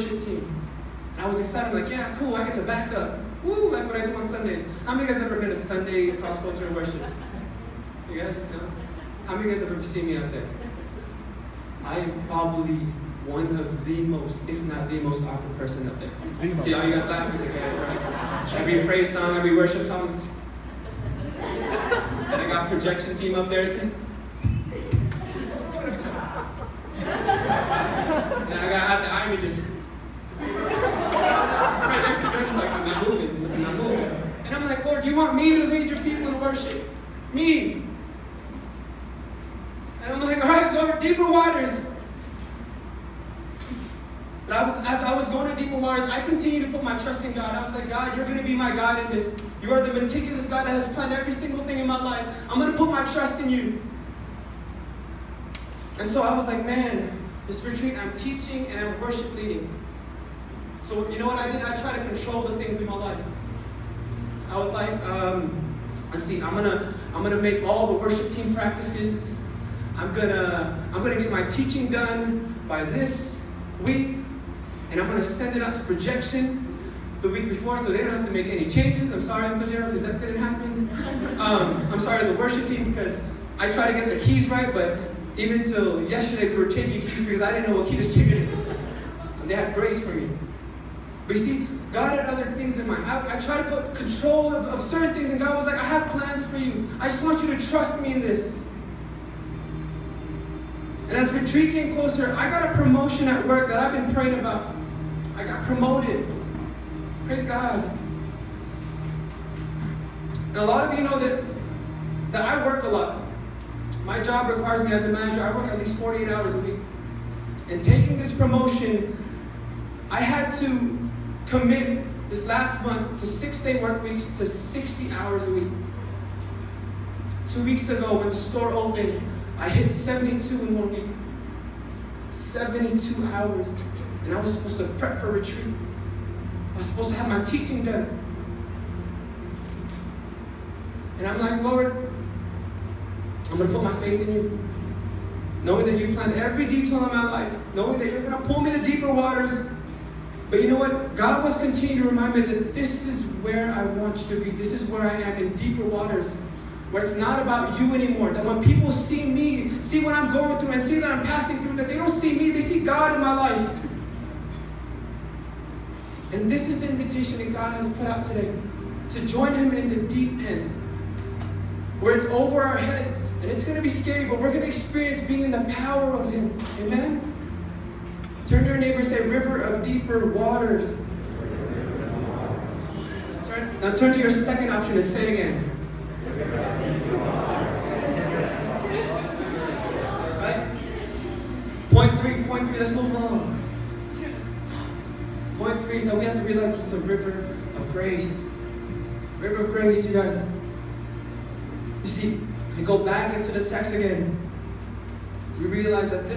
worship team. And I was excited. I'm like, yeah, cool, I get to back up. Woo, like what I do on Sundays. How many of you guys ever been to Sunday cross-cultural worship? You guys? No? How many of you guys ever seen me out there? I am probably one of the most, if not the most awkward person up there. See all you guys laughing? Guys, right? Every praise song, every worship song. And I got projection team up there saying. And I got the irony just right next to them, just like, I'm not moving, I'm not moving. And I'm like, Lord, you want me to lead your people in worship? Me. And I'm like, all right, Lord, deeper waters. But as I was going to deeper waters, I continued to put my trust in God. I was like, God, you're going to be my God in this. You are the meticulous God that has planned every single thing in my life. I'm going to put my trust in you. And so I was like, man, this retreat, I'm teaching and I'm worship leading. So you know what I did? I tried to control the things in my life. I was like, let's see, I'm gonna make all the worship team practices. I'm gonna get my teaching done by this week, and I'm gonna send it out to projection the week before, so they don't have to make any changes. I'm sorry, Uncle Gerald, because that didn't happen. I'm sorry to the worship team because I tried to get the keys right, but even till yesterday we were changing keys because I didn't know what key to sing it in. And they had grace for me. But you see, God had other things in mind. I tried to put control of certain things, and God was like, I have plans for you. I just want you to trust me in this. And as retreat came closer, I got a promotion at work that I've been praying about. I got promoted. Praise God. And a lot of you know that I work a lot. My job requires me as a manager, I work at least 48 hours a week. And taking this promotion, I had to commit this last month to 6-day work weeks to 60 hours a week. 2 weeks ago when the store opened, I hit 72 in 1 week. 72 hours. And I was supposed to prep for retreat. I was supposed to have my teaching done. And I'm like, Lord, I'm going to put my faith in you. Knowing that you planned every detail of my life. Knowing that you're going to pull me to deeper waters. But you know what? God was continuing to remind me that this is where I want you to be. This is where I am, in deeper waters. Where it's not about you anymore. That when people see me, see what I'm going through, and see that I'm passing through, that they don't see me, they see God in my life. And this is the invitation that God has put out today. To join Him in the deep end. Where it's over our heads. And it's going to be scary, but we're going to experience being in the power of Him. Amen? Turn to your neighbor and say, river of deeper waters. Now turn to your second option and say it again. Right? Point three, let's move on. Point three is that we have to realize this is a river of grace. River of grace, you guys. You see, we go back into the text again. We realize that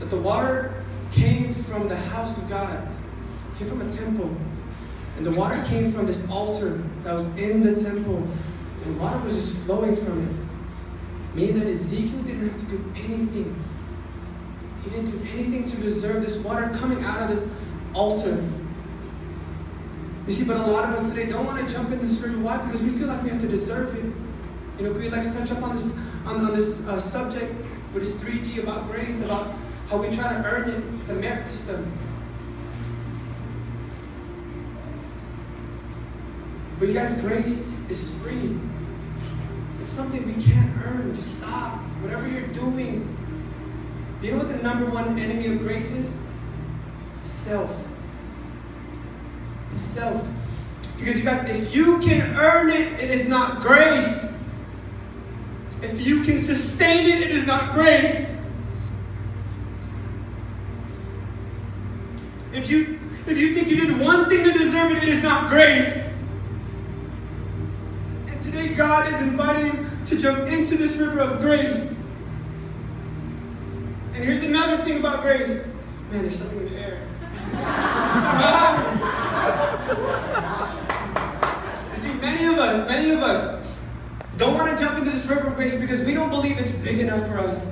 the water came from the house of God. It came from a temple. And the water came from this altar that was in the temple. And water was just flowing from it. Meaning that Ezekiel didn't have to do anything. He didn't do anything to deserve this water coming out of this altar. You see, but a lot of us today don't want to jump in this river. Why? Because we feel like we have to deserve it. You know, Greed likes to touch up on this subject with this 3G about grace, about how we try to earn it. It's a merit system. But you guys, grace is free. It's something we can't earn. Just stop. Whatever you're doing. Do you know what the number one enemy of grace is? It's self. It's self. Because you guys, if you can earn it, it is not grace. If you can sustain it, it is not grace. If you think you did one thing to deserve it, it is not grace. And today God is inviting you to jump into this river of grace. And here's another thing about grace. Man, there's something in the air. You see, many of us don't want to jump into this river of grace because we don't believe it's big enough for us.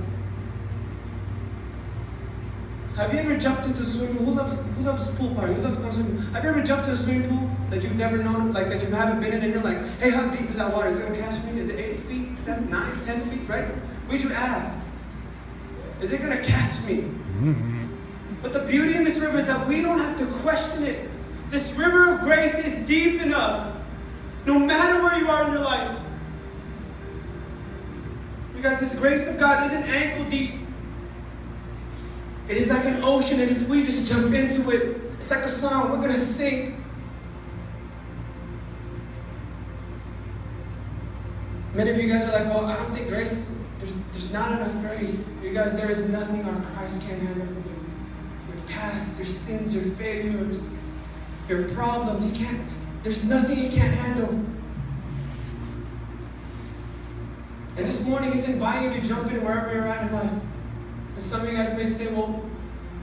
Have you ever jumped into a swimming pool? Who loves pool party? Who loves going swimming? Have you ever jumped into a swimming pool that you've never known, like that you haven't been in, and you're like, hey, how deep is that water? Is it gonna catch me? Is it 8 feet, 7, 9, 10 feet, right? Would you ask? Is it gonna catch me? But the beauty in this river is that we don't have to question it. This river of grace is deep enough, no matter where you are in your life. Because this grace of God isn't ankle deep. It is like an ocean, and if we just jump into it, it's like a song, we're going to sink. Many of you guys are like, well, I don't think grace, there's not enough grace. You guys, there is nothing our Christ can't handle from you. Your past, your sins, your failures, your problems, there's nothing He can't handle. And this morning He's inviting you to jump in wherever you're at in life. And some of you guys may say, well,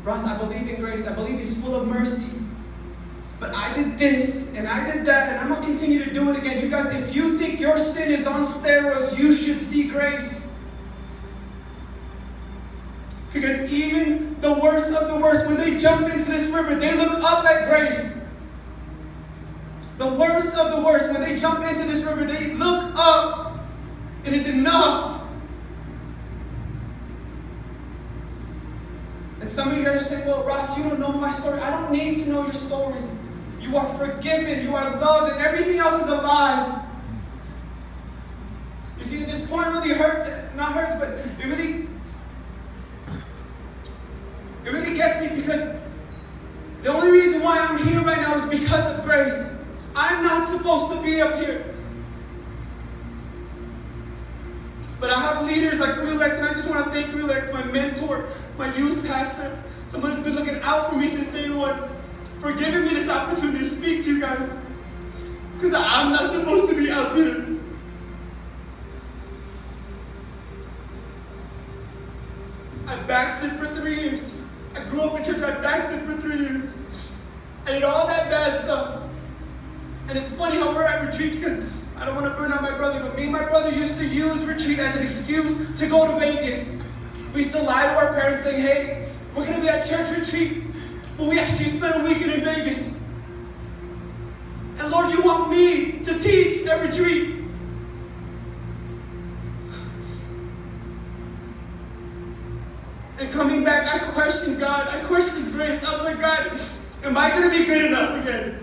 Ross, I believe in grace. I believe He's full of mercy. But I did this, and I did that, and I'm going to continue to do it again. You guys, if you think your sin is on steroids, you should see grace. Because even the worst of the worst, when they jump into this river, they look up at grace. The worst of the worst, when they jump into this river, they look up. It is enough. And some of you guys are saying, well, Ross, you don't know my story. I don't need to know your story. You are forgiven, you are loved, and everything else is a lie. You see, this point really hurts, not hurts, but it really gets me, because the only reason why I'm here right now is because of grace. I'm not supposed to be up here. But I have leaders like Galit, and I just want to thank Galit, my mentor, my youth pastor, someone who's been looking out for me since day one, for giving me this opportunity to speak to you guys. Because I'm not supposed to be out here. I backslid for 3 years. I grew up in church, I backslid for 3 years. I did all that bad stuff. And it's funny how we're at retreat, because I don't want to burn out my brother, but me and my brother used to use retreat as an excuse to go to Vegas. We used to lie to our parents saying, hey, we're going to be at church retreat, but we actually spent a weekend in Vegas. And Lord, you want me to teach at retreat. And coming back, I questioned God. I questioned His grace. I was like, God, am I going to be good enough again?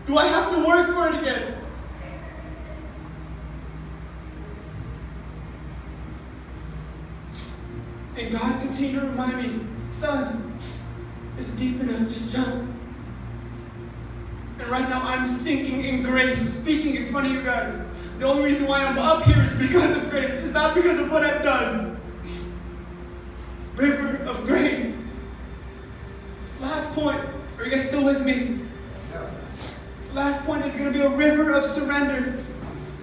Do I have to work for it again? And God continued to remind me, son, it's deep enough, just jump. And right now I'm sinking in grace, speaking in front of you guys. The only reason why I'm up here is because of grace. It's not because of what I've done. River of grace. Last point. Are you guys still with me? Last point is going to be a river of surrender.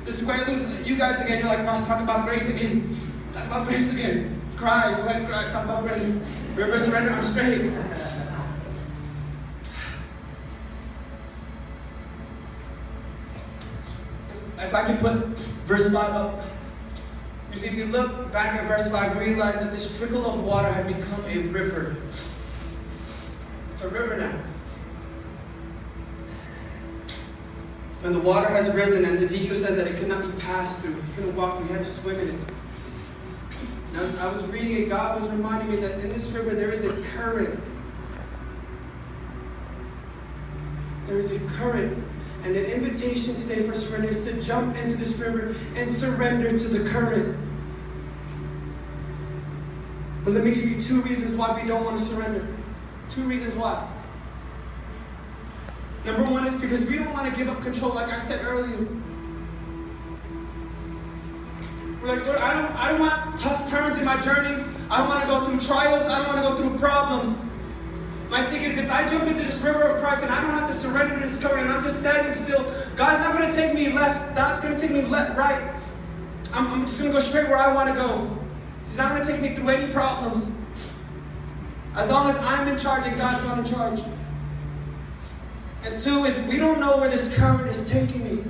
This is where I lose you guys again. You're like, Ross, talk about grace again. Talk about grace again. Cry, go ahead, cry, talk about grace. River of surrender, I'm straight. If I can put verse 5 up. You see, if you look back at verse 5, realize that this trickle of water had become a river. It's a river now. And the water has risen, and Ezekiel says that it could not be passed through. You couldn't walk through, you had to swim in it. And I was reading it, God was reminding me that in this river there is a current. There is a current. And the invitation today for surrender is to jump into this river and surrender to the current. But let me give you 2 reasons why we don't want to surrender. 2 reasons why. Number 1 is because we don't want to give up control, like I said earlier. We're like, Lord, I don't want tough turns in my journey. I don't want to go through trials. I don't want to go through problems. My thing is, if I jump into this river of Christ and I don't have to surrender to this current and I'm just standing still, God's not going to take me left. God's going to take me right. I'm just going to go straight where I want to go. He's not going to take me through any problems. As long as I'm in charge and God's not in charge. And 2 is, we don't know where this current is taking me.